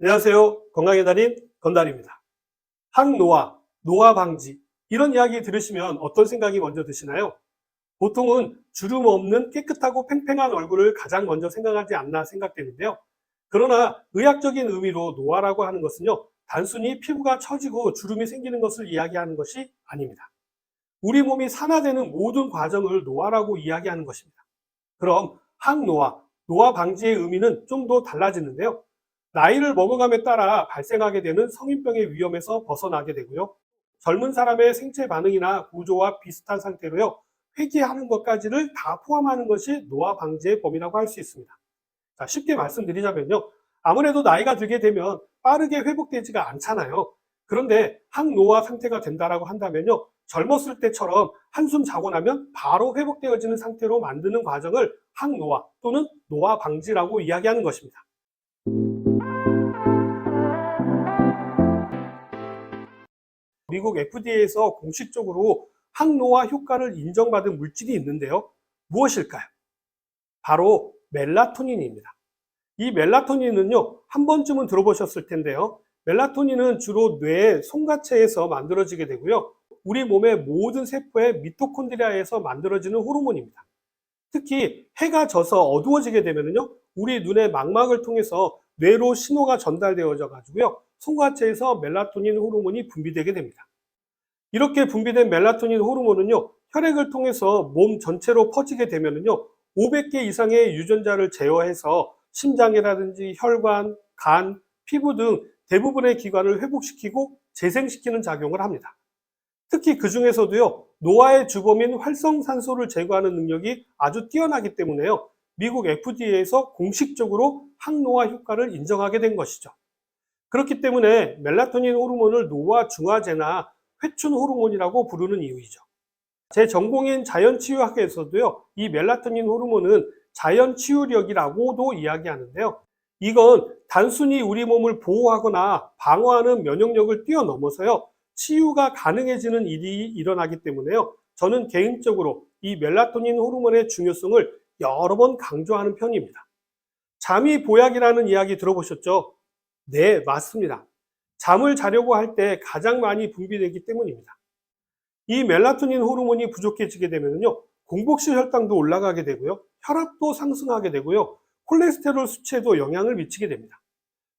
안녕하세요. 건강의 달인 건달입니다. 항노화, 노화 방지 이런 이야기 들으시면 어떤 생각이 먼저 드시나요? 보통은 주름 없는 깨끗하고 팽팽한 얼굴을 가장 먼저 생각하지 않나 생각되는데요. 그러나 의학적인 의미로 노화라고 하는 것은요, 단순히 피부가 처지고 주름이 생기는 것을 이야기하는 것이 아닙니다. 우리 몸이 산화되는 모든 과정을 노화라고 이야기하는 것입니다. 그럼 항노화, 노화 방지의 의미는 좀 더 달라지는데요. 나이를 먹어감에 따라 발생하게 되는 성인병의 위험에서 벗어나게 되고요. 젊은 사람의 생체 반응이나 구조와 비슷한 상태로요. 회귀하는 것까지를 다 포함하는 것이 노화 방지의 범위라고 할 수 있습니다. 자, 쉽게 말씀드리자면요. 아무래도 나이가 들게 되면 빠르게 회복되지가 않잖아요. 그런데 항노화 상태가 된다라고 한다면요. 젊었을 때처럼 한숨 자고 나면 바로 회복되어지는 상태로 만드는 과정을 항노화 또는 노화 방지라고 이야기하는 것입니다. 미국 FDA에서 공식적으로 항노화 효과를 인정받은 물질이 있는데요. 무엇일까요? 바로 멜라토닌입니다. 이 멜라토닌은요, 한 번쯤은 들어보셨을 텐데요. 멜라토닌은 주로 뇌의 송가체에서 만들어지게 되고요. 우리 몸의 모든 세포의 미토콘드리아에서 만들어지는 호르몬입니다. 특히 해가 져서 어두워지게 되면요, 우리 눈의 망막을 통해서 뇌로 신호가 전달되어져 가지고요, 송가체에서 멜라토닌 호르몬이 분비되게 됩니다. 이렇게 분비된 멜라토닌 호르몬은요, 혈액을 통해서 몸 전체로 퍼지게 되면요, 500개 이상의 유전자를 제어해서 심장이라든지 혈관, 간, 피부 등 대부분의 기관을 회복시키고 재생시키는 작용을 합니다. 특히 그 중에서도요, 노화의 주범인 활성산소를 제거하는 능력이 아주 뛰어나기 때문에요, 미국 FDA에서 공식적으로 항노화 효과를 인정하게 된 것이죠. 그렇기 때문에 멜라토닌 호르몬을 노화 중화제나 회춘 호르몬이라고 부르는 이유이죠. 제 전공인 자연치유학에서도요, 이 멜라토닌 호르몬은 자연치유력이라고도 이야기하는데요. 이건 단순히 우리 몸을 보호하거나 방어하는 면역력을 뛰어넘어서요, 치유가 가능해지는 일이 일어나기 때문에요. 저는 개인적으로 이 멜라토닌 호르몬의 중요성을 여러 번 강조하는 편입니다. 잠이 보약이라는 이야기 들어보셨죠? 네, 맞습니다. 잠을 자려고 할 때 가장 많이 분비되기 때문입니다. 이 멜라토닌 호르몬이 부족해지게 되면요, 공복실 혈당도 올라가게 되고요, 혈압도 상승하게 되고요, 콜레스테롤 수치에도 영향을 미치게 됩니다.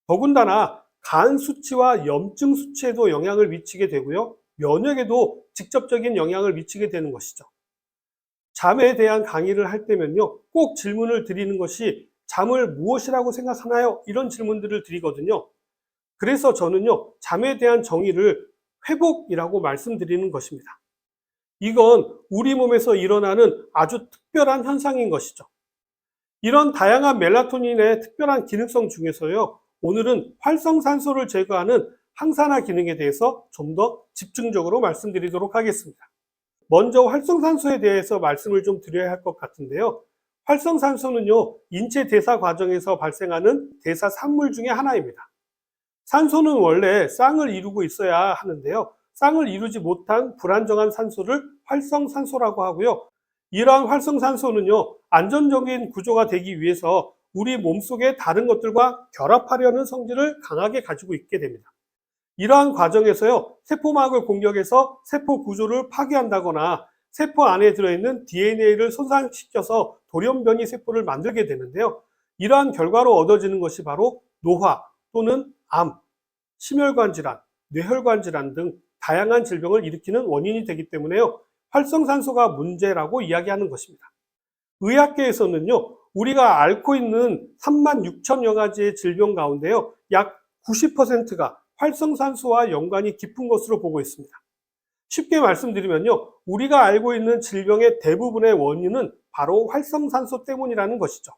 더군다나 간 수치와 염증 수치에도 영향을 미치게 되고요, 면역에도 직접적인 영향을 미치게 되는 것이죠. 잠에 대한 강의를 할 때면요, 꼭 질문을 드리는 것이 잠을 무엇이라고 생각하나요? 이런 질문들을 드리거든요. 그래서 저는요, 잠에 대한 정의를 회복이라고 말씀드리는 것입니다. 이건 우리 몸에서 일어나는 아주 특별한 현상인 것이죠. 이런 다양한 멜라토닌의 특별한 기능성 중에서요, 오늘은 활성산소를 제거하는 항산화 기능에 대해서 좀 더 집중적으로 말씀드리도록 하겠습니다. 먼저 활성산소에 대해서 말씀을 좀 드려야 할 것 같은데요. 활성산소는요, 인체 대사 과정에서 발생하는 대사 산물 중에 하나입니다. 산소는 원래 쌍을 이루고 있어야 하는데요. 쌍을 이루지 못한 불안정한 산소를 활성산소라고 하고요. 이러한 활성산소는요, 안전적인 구조가 되기 위해서 우리 몸속의 다른 것들과 결합하려는 성질을 강하게 가지고 있게 됩니다. 이러한 과정에서요, 세포막을 공격해서 세포 구조를 파괴한다거나 세포 안에 들어있는 DNA를 손상시켜서 돌연변이 세포를 만들게 되는데요. 이러한 결과로 얻어지는 것이 바로 노화 또는 암, 심혈관 질환, 뇌혈관 질환 등 다양한 질병을 일으키는 원인이 되기 때문에요. 활성산소가 문제라고 이야기하는 것입니다. 의학계에서는요, 우리가 앓고 있는 36,000여 가지의 질병 가운데요, 약 90%가 활성산소와 연관이 깊은 것으로 보고 있습니다. 쉽게 말씀드리면요, 우리가 알고 있는 질병의 대부분의 원인은 바로 활성산소 때문이라는 것이죠.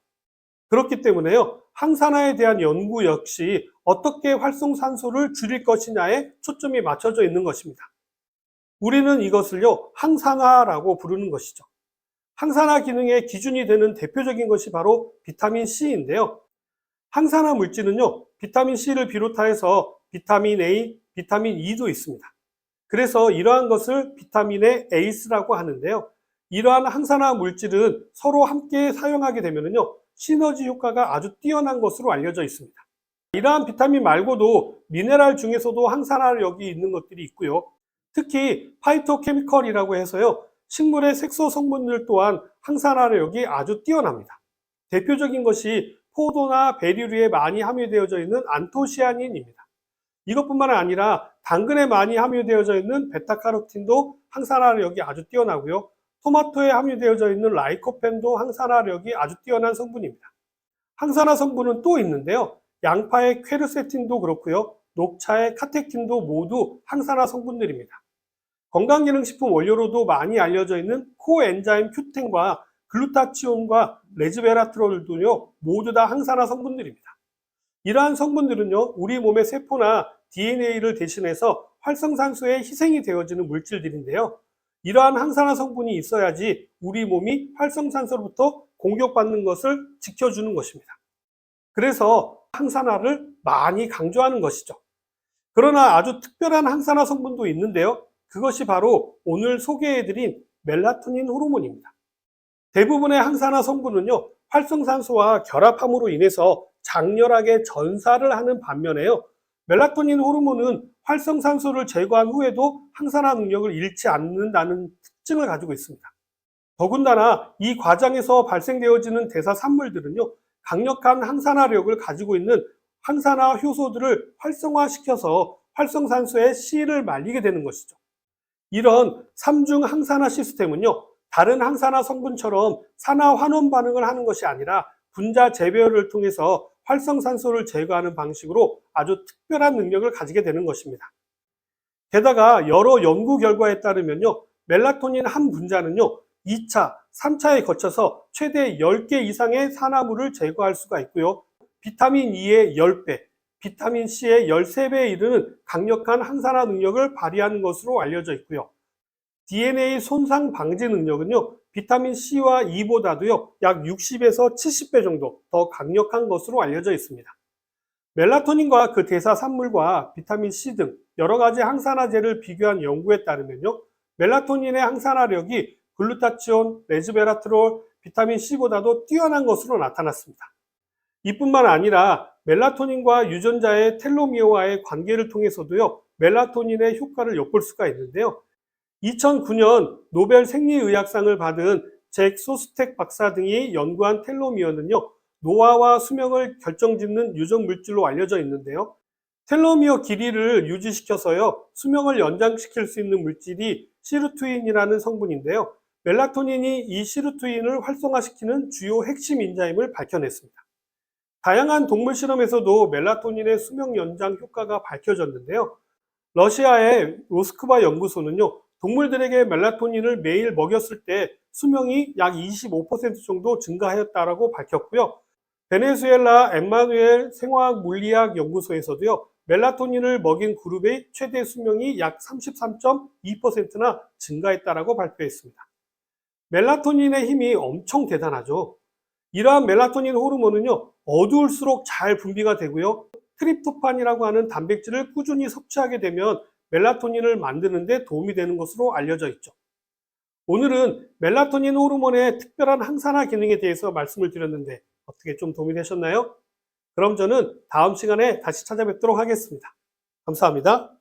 그렇기 때문에요, 항산화에 대한 연구 역시 어떻게 활성산소를 줄일 것이냐에 초점이 맞춰져 있는 것입니다. 우리는 이것을요, 항산화라고 부르는 것이죠. 항산화 기능의 기준이 되는 대표적인 것이 바로 비타민 C인데요. 항산화 물질은요, 비타민 C를 비롯해서 비타민 A, 비타민 E도 있습니다. 그래서 이러한 것을 비타민의 에이스라고 하는데요. 이러한 항산화 물질은 서로 함께 사용하게 되면요, 시너지 효과가 아주 뛰어난 것으로 알려져 있습니다. 이러한 비타민 말고도 미네랄 중에서도 항산화력이 있는 것들이 있고요. 특히 파이토케미컬이라고 해서요. 식물의 색소 성분들 또한 항산화력이 아주 뛰어납니다. 대표적인 것이 포도나 베리류에 많이 함유되어져 있는 안토시아닌입니다. 이것뿐만 아니라 당근에 많이 함유되어져 있는 베타카로틴도 항산화력이 아주 뛰어나고요. 토마토에 함유되어져 있는 라이코펜도 항산화력이 아주 뛰어난 성분입니다. 항산화 성분은 또 있는데요. 양파의 퀘르세틴도 그렇고요. 녹차의 카테킨도 모두 항산화 성분들입니다. 건강기능식품 원료로도 많이 알려져 있는 코엔자임 Q10과 글루타치온과 레즈베라트롤도요, 모두 다 항산화 성분들입니다. 이러한 성분들은요, 우리 몸의 세포나 DNA를 대신해서 활성산소에 희생이 되어지는 물질들인데요. 이러한 항산화 성분이 있어야지 우리 몸이 활성산소로부터 공격받는 것을 지켜주는 것입니다. 그래서 항산화를 많이 강조하는 것이죠. 그러나 아주 특별한 항산화 성분도 있는데요. 그것이 바로 오늘 소개해드린 멜라토닌 호르몬입니다. 대부분의 항산화 성분은요, 활성산소와 결합함으로 인해서 장렬하게 전사를 하는 반면에요, 멜라토닌 호르몬은 활성산소를 제거한 후에도 항산화 능력을 잃지 않는다는 특징을 가지고 있습니다. 더군다나 이 과정에서 발생되어지는 대사 산물들은요, 강력한 항산화력을 가지고 있는 항산화 효소들을 활성화시켜서 활성산소의 C를 말리게 되는 것이죠. 이런 3중 항산화 시스템은요, 다른 항산화 성분처럼 산화 환원 반응을 하는 것이 아니라 분자 재배열을 통해서 활성산소를 제거하는 방식으로 아주 특별한 능력을 가지게 되는 것입니다. 게다가 여러 연구 결과에 따르면요, 멜라토닌 한 분자는요, 2차, 3차에 거쳐서 최대 10개 이상의 산화물을 제거할 수가 있고요. 비타민 E의 10배, 비타민 C의 13배에 이르는 강력한 항산화 능력을 발휘하는 것으로 알려져 있고요. DNA 손상 방지 능력은요, 비타민 C와 E보다도요, 약 60에서 70배 정도 더 강력한 것으로 알려져 있습니다. 멜라토닌과 그 대사 산물과 비타민 C 등 여러 가지 항산화제를 비교한 연구에 따르면요, 멜라토닌의 항산화력이 글루타치온, 레즈베라트롤, 비타민 C보다도 뛰어난 것으로 나타났습니다. 이뿐만 아니라 멜라토닌과 유전자의 텔로미어와의 관계를 통해서도요, 멜라토닌의 효과를 엿볼 수가 있는데요. 2009년 노벨 생리의학상을 받은 잭 소스텍 박사 등이 연구한 텔로미어는요, 노화와 수명을 결정짓는 유전 물질로 알려져 있는데요. 텔로미어 길이를 유지시켜서요, 수명을 연장시킬 수 있는 물질이 시루트인이라는 성분인데요. 멜라토닌이 이 시루트인을 활성화시키는 주요 핵심 인자임을 밝혀냈습니다. 다양한 동물 실험에서도 멜라토닌의 수명 연장 효과가 밝혀졌는데요. 러시아의 모스크바 연구소는요, 동물들에게 멜라토닌을 매일 먹였을 때 수명이 약 25% 정도 증가하였다고 밝혔고요. 베네수엘라 엠마누엘 생화학 물리학 연구소에서도요, 멜라토닌을 먹인 그룹의 최대 수명이 약 33.2%나 증가했다고 발표했습니다. 멜라토닌의 힘이 엄청 대단하죠. 이러한 멜라토닌 호르몬은요, 어두울수록 잘 분비가 되고요, 트립토판이라고 하는 단백질을 꾸준히 섭취하게 되면 멜라토닌을 만드는 데 도움이 되는 것으로 알려져 있죠. 오늘은 멜라토닌 호르몬의 특별한 항산화 기능에 대해서 말씀을 드렸는데 어떻게 좀 도움이 되셨나요? 그럼 저는 다음 시간에 다시 찾아뵙도록 하겠습니다. 감사합니다.